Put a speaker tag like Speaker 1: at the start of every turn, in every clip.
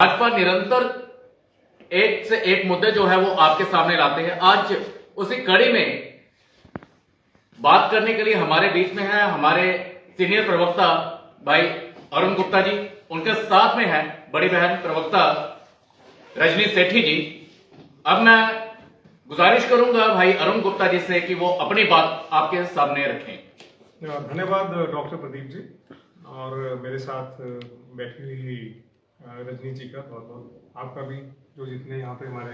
Speaker 1: भाजपा निरंतर एक से एक मुद्दे जो है वो आपके सामने लाते हैं। आज उसी कड़ी में बात करने के लिए हमारे बीच में है हमारे सीनियर प्रवक्ता भाई अरुण गुप्ता जी, उनके साथ में है बड़ी बहन प्रवक्ता रजनी सेठी जी। अब मैं गुजारिश करूंगा भाई अरुण गुप्ता जी से कि वो अपनी बात आपके सामने रखें।
Speaker 2: धन्यवाद डॉक्टर प्रदीप जी, और मेरे साथ बैठी हुई रजनी जी का बहुत बहुत, आपका भी, जो जितने यहाँ पे हमारे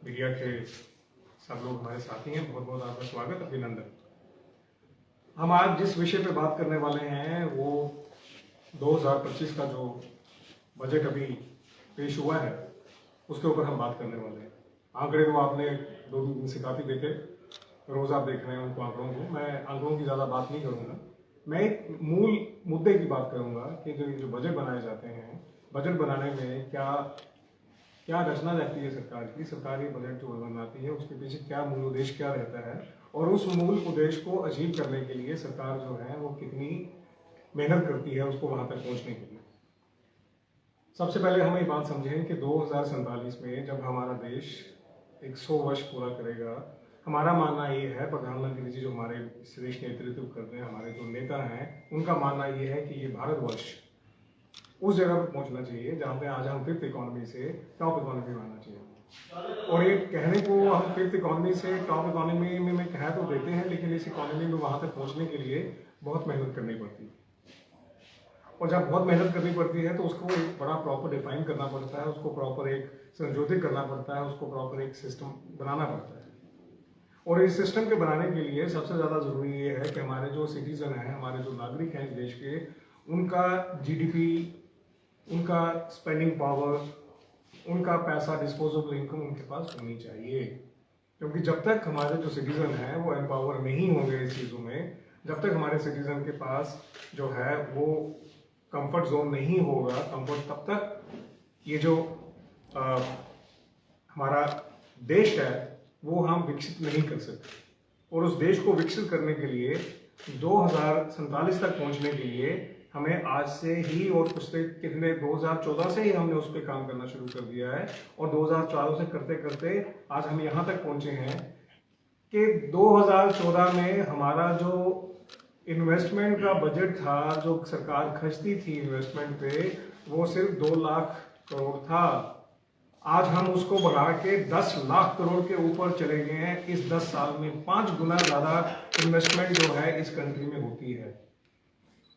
Speaker 2: मीडिया के सब लोग हमारे साथी हैं, बहुत बहुत आपका स्वागत, अभिनंदन। हम आज जिस विषय पे बात करने वाले हैं वो 2025 का जो बजट अभी पेश हुआ है उसके ऊपर हम बात करने वाले हैं। आंकड़े तो आपने 2 दिन से काफ़ी देखे, रोज आप देख रहे हैं उनको आंकड़ों को। मैं आंकड़ों की ज़्यादा बात नहीं करूँगा, मैं एक मूल मुद्दे की बात करूँगा कि जो बजट बनाए जाते हैं, बजट बनाने में क्या क्या रचना रहती है सरकार की। सरकार ये बजट जो बनाती है उसके पीछे क्या मूल उद्देश्य क्या रहता है, और उस मूल उद्देश्य को अचीव करने के लिए सरकार जो है वो कितनी मेहनत करती है उसको वहाँ तक पहुँचने के लिए। सबसे पहले हम ये बात समझें कि 2047 में जब हमारा देश 100 वर्ष पूरा करेगा, हमारा मानना ये है, प्रधानमंत्री जी जो हमारे इस देश के नेतृत्व करते हैं, हमारे जो नेता हैं, उनका मानना ये है कि ये भारतवर्ष उस जगह पर पहुंचना चाहिए जहां पे आज हम फिफ्थ इकोनॉमी से टॉप इकोनॉमी बनना चाहिए। और ये कहने को हम फिफ्थ इकोनॉमी से टॉप इकोनॉमी में कह तो देते हैं, लेकिन इस इकोनॉमी में वहां तक पहुंचने के लिए बहुत मेहनत करनी पड़ती है। और जब बहुत मेहनत करनी पड़ती है तो उसको एक बड़ा प्रॉपर डिफाइन करना पड़ता है, उसको प्रॉपर एक संशोधित करना पड़ता है, उसको प्रॉपर एक सिस्टम बनाना पड़ता है। और इस सिस्टम के बनाने के लिए सबसे ज़्यादा ज़रूरी ये है कि हमारे जो सिटीजन हैं, हमारे जो नागरिक हैं इस देश के, उनका जीडीपी, उनका स्पेंडिंग पावर, उनका पैसा, डिस्पोजेबल इनकम उनके पास होनी चाहिए। क्योंकि जब तक हमारे जो सिटीजन हैं वो एम्पावर नहीं होंगे इस चीज़ों में, जब तक हमारे सिटीजन के पास जो है वो कंफर्ट जोन नहीं होगा, कंफर्ट, तब तक ये जो हमारा देश है वो हम विकसित नहीं कर सकते। और उस देश को विकसित करने के लिए 2047 तक पहुंचने के लिए हमें आज से ही, और पिछले कितने 2014 से ही हमने उस पर काम करना शुरू कर दिया है, और 2014 से करते करते आज हम यहाँ तक पहुंचे हैं कि 2014 में हमारा जो इन्वेस्टमेंट का बजट था, जो सरकार खर्चती थी इन्वेस्टमेंट पे, वो सिर्फ 2 लाख करोड़ था। आज हम उसको बढ़ा के 10 लाख करोड़ के ऊपर चले गए हैं। इस 10 साल में 5 गुना ज्यादा इन्वेस्टमेंट जो है इस कंट्री में होती है।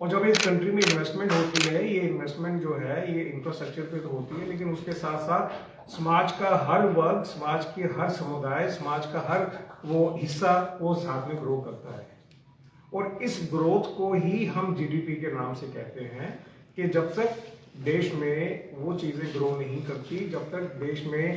Speaker 2: और जब इस कंट्री में इन्वेस्टमेंट होती है, ये इन्वेस्टमेंट जो है ये इंफ्रास्ट्रक्चर पे तो होती है, लेकिन उसके साथ साथ समाज का हर वर्ग, समाज के हर समुदाय, समाज का हर वो हिस्सा वो साथ में ग्रो करता है। और इस ग्रोथ को ही हम जीडीपी के नाम से कहते हैं कि जब तक देश में वो चीजें ग्रो नहीं करती, जब तक देश में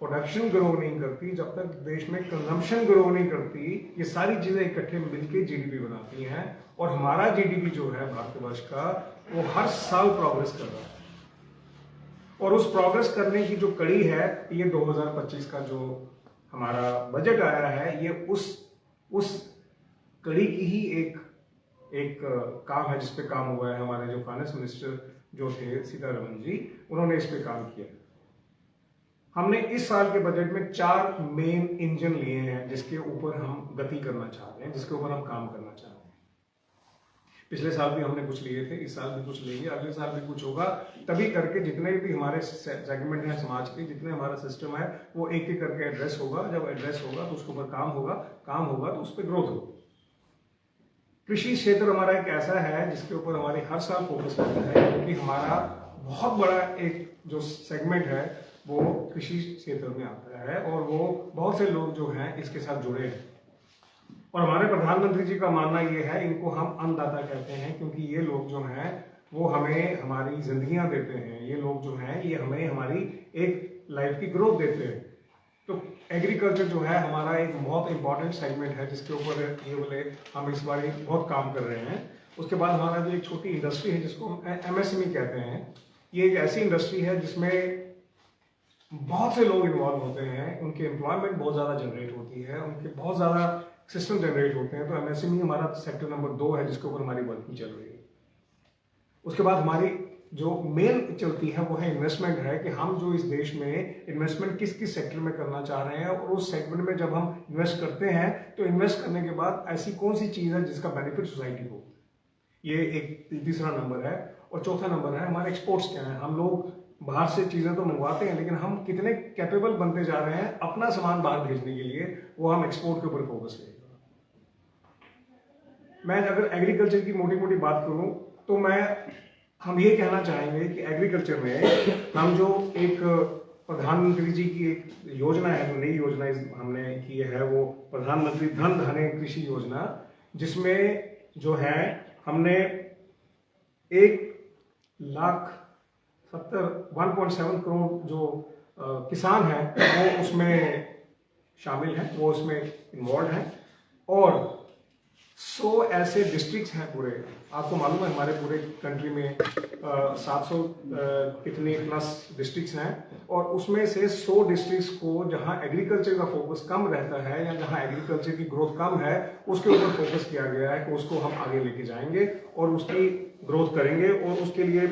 Speaker 2: प्रोडक्शन ग्रो नहीं करती, जब तक देश में कंजम्पशन ग्रो नहीं करती, ये सारी चीजें इकट्ठे मिलकर जीडीपी बनाती हैं। और हमारा जीडीपी जो है भारतवर्ष का, वो हर साल प्रोग्रेस कर रहा है। और उस प्रोग्रेस करने की जो कड़ी है, ये 2025 का जो हमारा बजट आया है, ये उस कड़ी की ही एक काम है जिसपे काम हुआ है। हमारे जो फाइनेंस मिनिस्टर जो थे सीतारमण जी, उन्होंने इस पे काम किया। हमने इस साल के बजट में 4 मेन इंजन लिए हैं जिसके ऊपर हम गति करना चाहते हैं, जिसके ऊपर हम काम करना चाहते हैं। पिछले साल भी हमने कुछ लिए थे, इस साल भी कुछ लेंगे, अगले साल भी कुछ होगा। तभी करके जितने भी हमारे सेगमेंट हैं समाज के, जितने हमारा सिस्टम है, वो एक एक करके एड्रेस होगा। जब एड्रेस होगा तो उसके ऊपर काम होगा तो उस पर ग्रोथ होगी। कृषि क्षेत्र हमारा एक ऐसा है जिसके ऊपर हमारे हर साल फोकस रहता है, क्योंकि हमारा बहुत बड़ा एक जो सेगमेंट है वो कृषि क्षेत्र में आता है, और वो बहुत से लोग जो हैं इसके साथ जुड़े हैं। और हमारे प्रधानमंत्री जी का मानना ये है, इनको हम अन्नदाता कहते हैं, क्योंकि ये लोग जो हैं वो हमें हमारी जिंदगियां देते हैं। ये लोग जो हैं ये हमें हमारी एक लाइफ की ग्रोथ देते हैं। तो एग्रीकल्चर जो है हमारा एक बहुत इंपॉर्टेंट सेगमेंट है, जिसके ऊपर ये बोले हम इस बार बहुत काम कर रहे हैं। उसके बाद हमारा जो एक छोटी इंडस्ट्री है जिसको हम एमएसएमई कहते हैं, ये एक ऐसी इंडस्ट्री है जिसमें बहुत से लोग इन्वॉल्व होते हैं, उनके एम्प्लॉयमेंट बहुत ज़्यादा जनरेट होती है, उनके बहुत ज़्यादा सिस्टम जनरेट होते हैं। तो एमएसएमई हमारा सेक्टर नंबर 2 है जिसके ऊपर हमारी वर्किंग चल रही है। उसके बाद हमारी जो मेन चलती है वो है इन्वेस्टमेंट है, कि हम जो इस देश में इन्वेस्टमेंट किस किस सेक्टर में करना चाह रहे हैं, और उस सेगमेंट में जब हम इन्वेस्ट करते हैं तो इन्वेस्ट करने के बाद ऐसी कौन सी चीज़ है जिसका बेनिफिट सोसाइटी को। ये एक तीसरा नंबर है। और चौथा नंबर है हमारे एक्सपोर्ट्स क्या है। हम लोग बाहर से चीज़ें तो मंगवाते हैं, लेकिन हम कितने कैपेबल बनते जा रहे हैं अपना सामान बाहर भेजने के लिए, वो हम एक्सपोर्ट के ऊपर फोकस करेंगे। मैं अगर एग्रीकल्चर की मोटी मोटी बात करूं तो हम ये कहना चाहेंगे कि एग्रीकल्चर में हम जो एक प्रधानमंत्री जी की एक योजना है, जो नई योजना हमने की है, वो प्रधानमंत्री धन धान्य कृषि योजना, जिसमें जो है हमने 1,70,1.7 करोड़ जो किसान हैं वो उसमें शामिल हैं, वो उसमें इन्वॉल्व हैं। और 100 ऐसे डिस्ट्रिक्ट्स हैं पूरे, आपको मालूम है हमारे पूरे कंट्री में 700 कितने प्लस डिस्ट्रिक्ट्स हैं, और उसमें से 100 डिस्ट्रिक्ट्स को जहां एग्रीकल्चर का फोकस कम रहता है या जहां एग्रीकल्चर की ग्रोथ कम है, उसके ऊपर फोकस किया गया है कि उसको हम आगे लेके जाएंगे और उसकी ग्रोथ करेंगे, और उसके लिए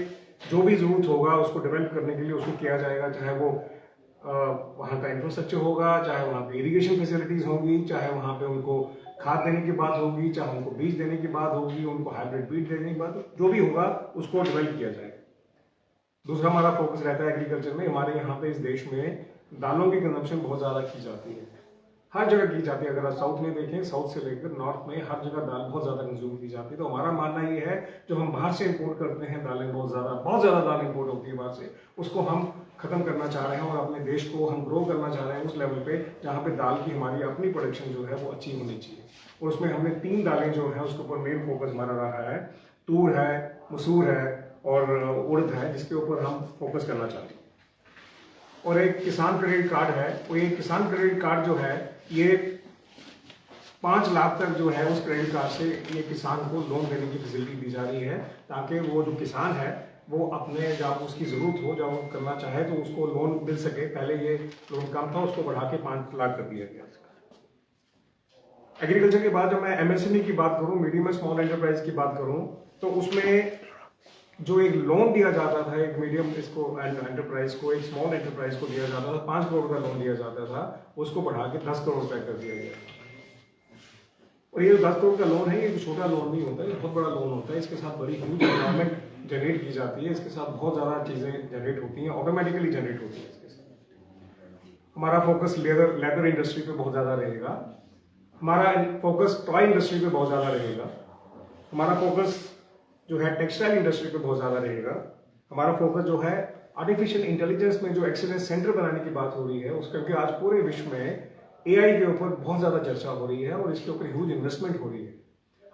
Speaker 2: जो भी जरूरत होगा उसको डेवलप करने के लिए उसको किया जाएगा, चाहे वो वहाँ का इंफ्रास्ट्रक्चर होगा, चाहे वहाँ पे इरिगेशन फैसिलिटीज होंगी, चाहे वहाँ पे उनको खाद देने की बात होगी, चाहे उनको बीज देने की बात होगी, उनको हाइब्रिड बीज देने की बात, जो भी होगा उसको डेवलप किया जाएगा। दूसरा हमारा फोकस रहता है एग्रीकल्चर में, हमारे यहाँ पे इस देश में दालों की कंजम्पशन बहुत ज़्यादा की जाती है, हर जगह की जाती है। अगर आप साउथ में देखें, साउथ से लेकर नॉर्थ में हर जगह दाल बहुत ज़्यादा कंज्यूम की जाती है। तो हमारा मानना ये है जो हम बाहर से इंपोर्ट करते हैं दालें, बहुत ज़्यादा दाल इंपोर्ट होती है बाहर से, उसको हम खत्म करना चाह रहे हैं और अपने देश को हम ग्रो करना चाह रहे हैं उस लेवल पे जहाँ पे दाल की हमारी अपनी प्रोडक्शन जो है वो अच्छी होनी चाहिए। और उसमें हमने 3 दालें जो है उसके ऊपर मेन फोकस हमारा रहा है, तूर है, मसूर है और उड़द है, जिसके ऊपर हम फोकस करना चाहते हैं। और एक किसान क्रेडिट कार्ड है, वो ये किसान क्रेडिट कार्ड जो है ये 5 लाख तक जो है उस क्रेडिट कार्ड से ये किसान को लोन देने की फैसिलिटी दी जा रही है, ताकि वो जो किसान है वो अपने जब उसकी जरूरत हो, जब वो करना चाहे तो उसको लोन मिल सके। पहले ये लोन कम था, उसको बढ़ा के 5 लाख कर दिया गया। एग्रीकल्चर के बाद जब मैं एमएसएमई की बात करूं, मीडियम एंड स्मॉल एंटरप्राइज की बात करूं, तो उसमें जो एक लोन दिया जाता था, एक मीडियम इसको एंटरप्राइज को, एक स्मॉल एंटरप्राइज को दिया जाता था, 5 करोड़ का लोन दिया जाता था, उसको बढ़ा के 10 करोड़ रुपए कर दिया गया। और ये 10 करोड़ का लोन है, ये छोटा लोन नहीं होता, ये बहुत बड़ा लोन होता है। इसके साथ बड़ी ह्यूज एनवायरमेंट जनरेट की जाती है, इसके साथ बहुत ज्यादा चीजें जनरेट होती हैं, ऑटोमेटिकली जनरेट होती है। इसके साथ हमारा फोकस लेदर इंडस्ट्री पे बहुत ज्यादा रहेगा, हमारा फोकस टॉय इंडस्ट्री पे बहुत ज्यादा रहेगा, हमारा फोकस जो है टेक्सटाइल इंडस्ट्री पे बहुत ज्यादा रहेगा, हमारा फोकस जो है आर्टिफिशियल इंटेलिजेंस में जो एक्सीलेंस सेंटर बनाने की बात हो रही है उसका, क्योंकि आज पूरे विश्व में एआई के ऊपर बहुत ज्यादा चर्चा हो रही है और इसके ऊपर ह्यूज इन्वेस्टमेंट हो रही है।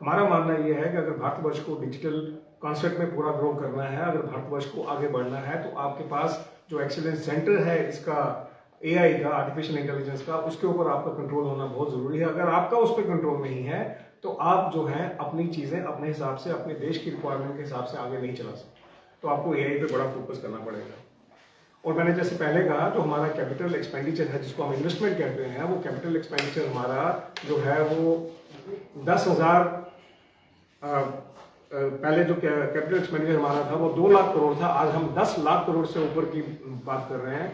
Speaker 2: हमारा मानना यह है कि अगर भारतवर्ष को डिजिटल कॉन्सेप्ट में पूरा ग्रो करना है, अगर भारतवर्ष को आगे बढ़ना है, तो आपके पास जो एक्सीलेंस सेंटर है इसका एआई का, आर्टिफिशियल इंटेलिजेंस का, उसके ऊपर आपका कंट्रोल होना बहुत जरूरी है। अगर आपका उस पर कंट्रोल नहीं है तो आप जो है अपनी चीजें अपने हिसाब से, अपने देश की रिक्वायरमेंट के हिसाब से आगे नहीं चला सकते। तो आपको एआई पे बड़ा फोकस करना पड़ेगा। और मैंने जैसे पहले कहा, जो हमारा कैपिटल एक्सपेंडिचर है, जिसको हम इन्वेस्टमेंट कहते हैं, वो कैपिटल एक्सपेंडिचर हमारा जो है वो 10,000 पहले जो कैपिटल एक्सपेंडिचर हमारा था वो 2 लाख करोड़ था, आज हम 10 लाख करोड़ से ऊपर की बात कर रहे हैं।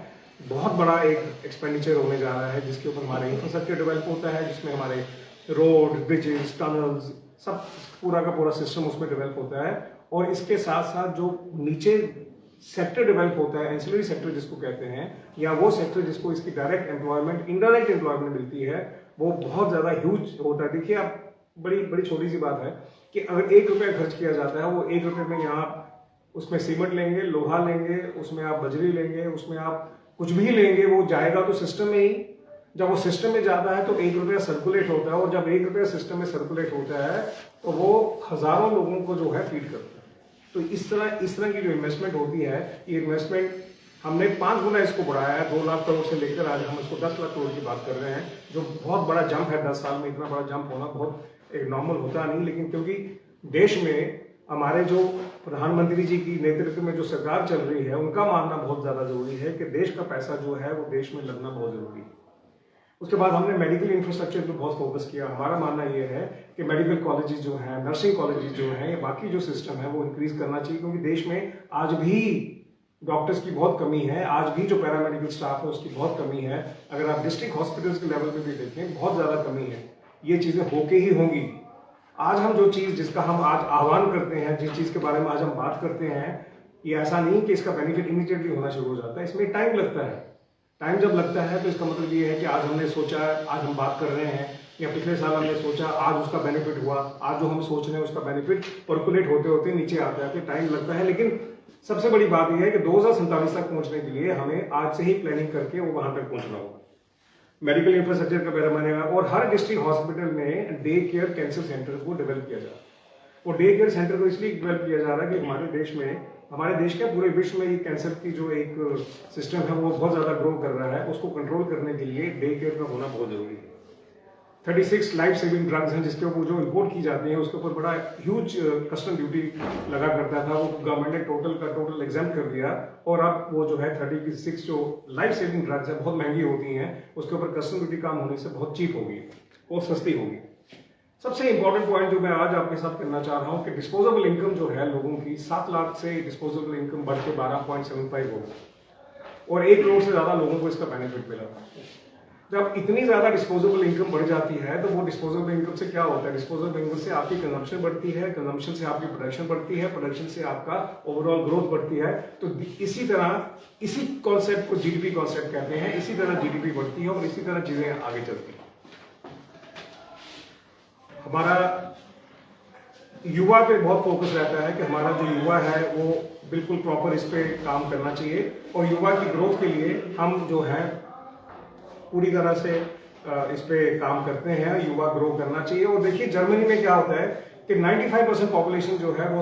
Speaker 2: बहुत बड़ा एक एक्सपेंडिचर होने जा रहा है, जिसके ऊपर हमारा इंफ्रास्ट्रक्चर डेवलप होता है, जिसमें हमारे रोड, ब्रिजेस, टनल्स, सब पूरा का पूरा सिस्टम उसमें डेवलप होता है। और इसके साथ साथ जो नीचे सेक्टर डेवलप होता है, एंसिलरी सेक्टर जिसको कहते हैं, या वो सेक्टर जिसको इसकी डायरेक्ट एम्प्लॉयमेंट, इनडायरेक्ट एम्प्लॉयमेंट मिलती है, वो बहुत ज्यादा ह्यूज होता है। देखिए आप, बड़ी छोटी सी बात है कि अगर 1 रुपया खर्च किया जाता है, वो 1 रुपये में यहाँ उसमें सीमेंट लेंगे, लोहा लेंगे, उसमें आप बजरी लेंगे, उसमें आप कुछ भी लेंगे, वो जाएगा तो सिस्टम में ही। जब वो सिस्टम में जाता है तो 1 रुपया सर्कुलेट होता है, और जब 1 रुपया सिस्टम में सर्कुलेट होता है तो वो हजारों लोगों को जो है फीड करता है। तो इस तरह की जो इन्वेस्टमेंट होती है, ये इन्वेस्टमेंट हमने 5 गुना इसको बढ़ाया है, 2 लाख करोड़ से लेकर आज हम इसको 10 लाख करोड़ की बात कर रहे हैं, जो बहुत बड़ा जंप है। 10 साल में इतना बड़ा जंप होना बहुत एक नॉर्मल होता नहीं, लेकिन क्योंकि देश में हमारे जो प्रधानमंत्री जी की नेतृत्व में जो सरकार चल रही है, उनका मानना बहुत ज्यादा जरूरी है कि देश का पैसा जो है वो देश में लगना बहुत जरूरी है। उसके बाद हमने मेडिकल इंफ्रास्ट्रक्चर पे बहुत फोकस किया। हमारा मानना ये है कि मेडिकल कॉलेजेस जो हैं, नर्सिंग कॉलेजेस जो हैं, बाकी जो सिस्टम है वो इंक्रीज करना चाहिए, क्योंकि देश में आज भी डॉक्टर्स की बहुत कमी है, आज भी जो पैरामेडिकल स्टाफ है उसकी बहुत कमी है। अगर आप डिस्ट्रिक्ट हॉस्पिटल्स के लेवल पे भी देखें, बहुत ज़्यादा कमी है। ये चीज़ें होके ही होंगी। आज हम जो चीज़ जिसका हम आज आह्वान करते हैं, जिस चीज़ के बारे में आज हम बात करते हैं, ये ऐसा नहीं कि इसका बेनिफिट इमीडिएटली होना शुरू हो जाता है, इसमें टाइम लगता है। टाइम जब लगता है तो इसका मतलब ये है कि आज हमने सोचा, आज हम बात कर रहे हैं, या पिछले साल हमने सोचा, आज उसका बेनिफिट हुआ, आज जो हम सोच रहे हैं उसका बेनिफिट पर्कुलेट होते होते नीचे आता है, तो टाइम लगता है। लेकिन सबसे बड़ी बात यह है कि 2047 तक पहुंचने के लिए हमें आज से ही प्लानिंग करके वो वहां तक पहुंचना होगा। मेडिकल इंफ्रास्ट्रक्चर का पैरामीटर और हर डिस्ट्रिक्ट हॉस्पिटल में डे केयर कैंसर सेंटर को डेवलप किया जा रहा है। वो डे केयर सेंटर को इसलिए डेवलप किया जा रहा है कि हमारे देश के पूरे विश्व में ये कैंसर की जो एक सिस्टम है वो बहुत ज्यादा ग्रो कर रहा है। उसको कंट्रोल करने के लिए डे केयर का होना बहुत जरूरी है। 36 लाइफ सेविंग ड्रग्स हैं जिसके ऊपर जो इंपोर्ट की जाती है उसके ऊपर बड़ा ह्यूज कस्टम ड्यूटी लगा करता था, वो गवर्नमेंट ने टोटल एग्जाम कर दिया, और अब वो जो है 36 जो लाइफ सेविंग ड्रग्स है बहुत महंगी होती हैं, उसके ऊपर कस्टम ड्यूटी कम होने से बहुत चीप होगी और सस्ती होगी। सबसे इंपॉर्टेंट पॉइंट जो मैं आज आपके साथ करना चाह रहा हूं कि डिस्पोजेबल इनकम जो है लोगों की 7 लाख से डिस्पोजेबल इनकम बढ़ के 12.75 होगी और 1 करोड़ से ज्यादा लोगों को इसका बेनिफिट मिला। जब इतनी ज्यादा डिस्पोजेबल इनकम बढ़ जाती है तो वो डिस्पोजेबल इनकम से क्या होता है? डिस्पोजेबल इनकम से आपकी कंजम्पशन बढ़ती है, कंजम्पशन से आपकी प्रोडक्शन बढ़ती है, प्रोडक्शन से आपका ओवरऑल ग्रोथ बढ़ती है। तो इसी तरह इसी कॉन्सेप्ट को जीडीपी कॉन्सेप्ट कहते हैं। इसी तरह जीडीपी बढ़ती है और इसी तरह चीजें आगे चलती हैं। हमारा युवा पे बहुत फोकस रहता है कि हमारा जो युवा है वो बिल्कुल प्रॉपर इस पे काम करना चाहिए, और युवा की ग्रोथ के लिए हम जो है पूरी तरह से इस पे काम करते हैं। युवा ग्रो करना चाहिए। और देखिए जर्मनी में क्या होता है कि 95% पॉपुलेशन जो है वो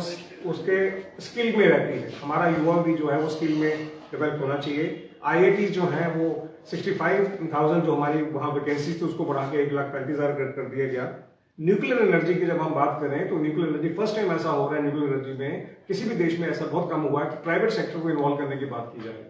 Speaker 2: उसके स्किल में रहती है। हमारा युवा भी जो है वो स्किल में डेवलप होना चाहिए। IIT जो है वो 65,000 जो हमारी वहाँ वैकेंसीज थी उसको बढ़ा के 1,35,000 कर दिया गया। न्यूक्लियर एनर्जी की जब हम बात करें तो न्यूक्लियर एनर्जी फर्स्ट टाइम ऐसा हो रहा है, न्यूक्लियर एनर्जी में किसी भी देश में ऐसा बहुत कम हुआ है कि प्राइवेट सेक्टर को इन्वॉल्व करने की बात की जाए।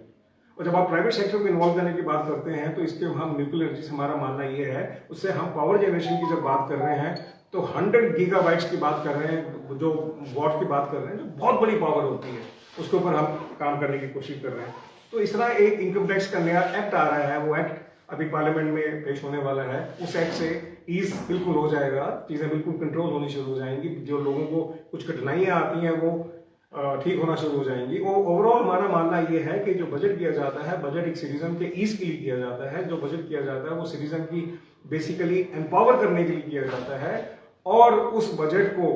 Speaker 2: और जब आप प्राइवेट सेक्टर को इन्वॉल्व करने की बात करते हैं तो इसके हम न्यूक्लियर एनर्जी से हमारा मानना ये है, उससे हम पावर जनरेशन की जब बात कर रहे हैं तो 100 गीगाबाइट्स की बात कर रहे हैं, जो वॉट की बात कर रहे हैं, जो बहुत बड़ी पावर होती है, उसके ऊपर हम काम करने की कोशिश कर रहे हैं। तो इस तरह एक इनकम टैक्स का नया एक्ट आ रहा है, वो एक्ट अभी पार्लियामेंट में पेश होने वाला है। उस एक्ट से ईज बिल्कुल हो जाएगा, चीजें बिल्कुल कंट्रोल होनी शुरू हो जाएंगी। जो लोगों को कुछ कठिनाइयां आती हैं वो ठीक होना शुरू हो जाएंगी। और ओवरऑल हमारा मानना ये है कि जो बजट किया जाता है, बजट एक सिटीजन के ईज के लिए किया जाता है। जो बजट किया जाता है वो सिटीजन की बेसिकली एम्पावर करने के लिए किया जाता है, और उस बजट को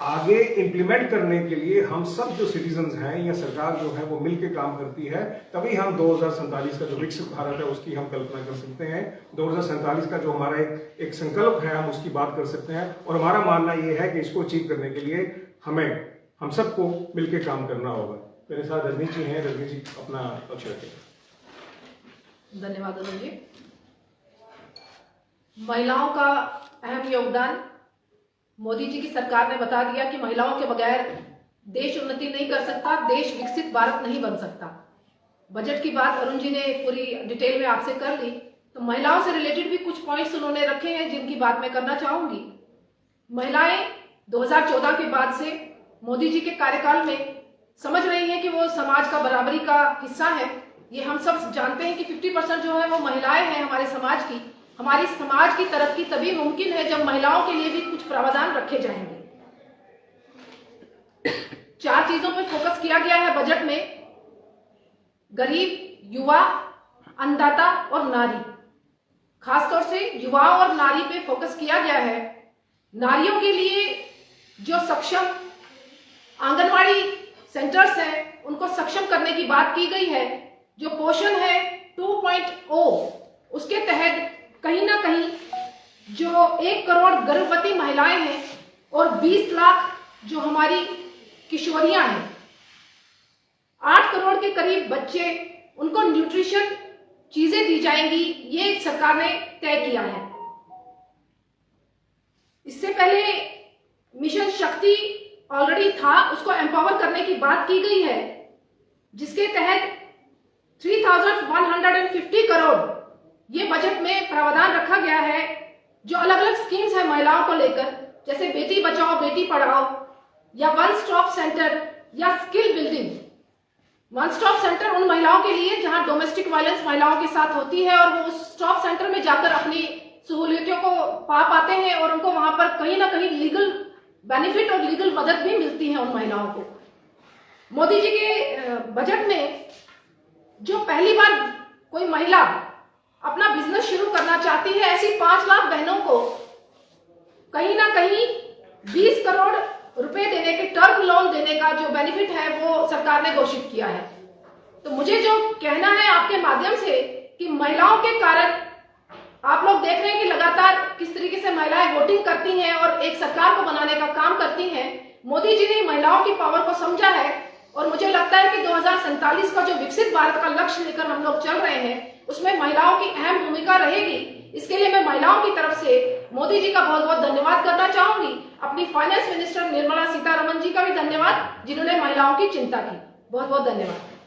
Speaker 2: आगे इंप्लीमेंट करने के लिए हम सब जो सिटीजन्स हैं या सरकार जो है वो मिलकर काम करती है। तभी हम 2047 का जो विकसित भारत है उसकी हम कल्पना कर सकते हैं। 2047 का जो हमारा एक संकल्प है हम उसकी बात कर सकते हैं। और हमारा मानना ये है कि इसको अचीव करने के लिए हम सबको मिलकर काम करना होगा। मेरे साथ रजनीश जी हैं, रजनीश जी अपना पक्ष रखें।
Speaker 3: धन्यवाद अरुण जी। महिलाओं का अहम योगदान। मोदी जी की सरकार ने बता दिया कि महिलाओं के बगैर देश उन्नति नहीं कर सकता, देश विकसित भारत नहीं बन सकता। बजट की बात अरुण जी ने पूरी डिटेल में आपसे कर ली, तो महिलाओं से रिलेटेड भी कुछ पॉइंट्स उन्होंने रखे हैं जिनकी बात मैं करना चाहूंगी। महिलाएं 2014 के बाद से मोदी जी के कार्यकाल में समझ रही हैं कि वो समाज का बराबरी का हिस्सा है। ये हम सब जानते हैं कि 50% जो है वो महिलाएं हैं हमारे समाज की। हमारी समाज की तरक्की तभी मुमकिन है जब महिलाओं के लिए भी कुछ प्रावधान रखे जाएंगे। 4 चीजों पर फोकस किया गया है बजट में: गरीब, युवा, अन्नदाता और नारी। खासतौर से युवा और नारी पे फोकस किया गया है। नारियों के लिए जो सक्षम आंगनवाड़ी सेंटर्स हैं उनको सक्षम करने की बात की गई है। जो पोषण है 2.0 उसके तहत कहीं ना कहीं जो 1 करोड़ गर्भवती महिलाएं हैं और 20 लाख जो हमारी किशोरियां हैं, 8 करोड़ के करीब बच्चे, उनको न्यूट्रिशन चीजें दी जाएंगी, ये सरकार ने तय किया है। इससे पहले मिशन शक्ति ऑलरेडी था, उसको एम्पावर करने की बात की गई है, जिसके तहत 3,150 करोड़ ये बजट में प्रावधान रखा गया है जो अलग अलग स्कीम्स है महिलाओं को लेकर, जैसे बेटी बचाओ बेटी पढ़ाओ या वन स्टॉप सेंटर या skill building. One stop centre उन महिलाओं के लिए जहां डोमेस्टिक वायलेंस महिलाओं के साथ होती है और वो उस स्टॉप सेंटर में जाकर अपनी सहूलियतों को पा पाते हैं और उनको वहां पर कहीं ना कहीं लीगल बेनिफिट और लीगल मदद भी मिलती है उन महिलाओं को। मोदी जी के बजट में जो पहली बार कोई महिला अपना बिजनेस शुरू करना चाहती है, ऐसी 5 लाख बहनों को कहीं ना कहीं 20 करोड़ रुपए देने के टर्म लोन देने का जो बेनिफिट है वो सरकार ने घोषित किया है। तो मुझे जो कहना है आपके माध्यम से कि महिलाओं के कारण आप लोग देख रहे हैं कि लगातार किस तरीके से महिलाएं वोटिंग करती हैं और एक सरकार को बनाने का काम करती हैं। मोदी जी ने महिलाओं की पावर को समझा है और मुझे लगता है कि 2047 का जो विकसित भारत का लक्ष्य लेकर हम लोग चल रहे हैं उसमें महिलाओं की अहम भूमिका रहेगी। इसके लिए मैं महिलाओं की तरफ से मोदी जी का बहुत बहुत धन्यवाद करना चाहूंगी। अपनी फाइनेंस मिनिस्टर निर्मला सीतारमण जी का भी धन्यवाद जिन्होंने महिलाओं की चिंता की। बहुत बहुत धन्यवाद।